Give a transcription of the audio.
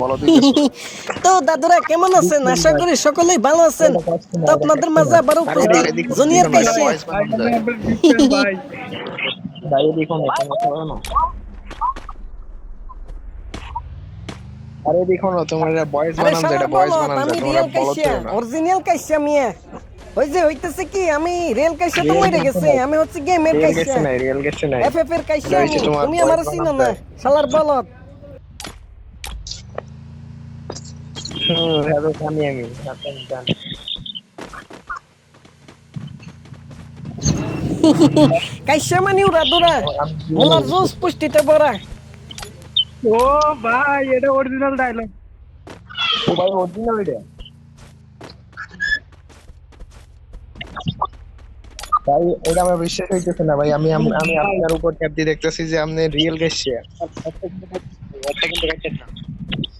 বলো দিতেছো তো দাদুরা কেমন আছেন? আশা করি সকলেই ভালো আছেন। তো আপনাদের মাঝে আবার উপস্থিত জুনিয়র কাইসে। ভয়েস ভাই বানানো আমি যায় একবার ডিফারেন্ট ভাই। ভাই দেখো না তোমার খাওয়া না আরে দেখো না তোমার ভয়েস আরে বানানো যায় শালার এটা ভয়েস বলত, বানানো আমি যায় তোমরা রিয়েল বলো কাইসা, তো না অরিজিনাল কাইসা মিয়া। ওই যে হইতেছে কি, আমি রিয়েল কাইসা তো মরে গেছে, আমি হচ্ছে গেমের কাইসা, রিয়েল গেছে নাই এফএফ এর কাইসা এটা আমি। হচ্ছে তোমার তুমি ভয়েস আমার চিনো বানানো না যায় শালার বলত। হ্যাঁ আমি জানি কাইসা মানে উড়া দুরা, মোলার জোস পুষ্টিতে ভরা। ও ভাই এটা অরিজিনাল ডায়লগ। ও ভাই অরিজিনাল এটা ভাই এটা আমার বিশ্বাস হইতেছে না ভাই আমি আপনার উপর ট্যাপ দিয়ে দেখতেছি যে আপনি রিয়েল গেছে একটা কিন্তু কাটছেন না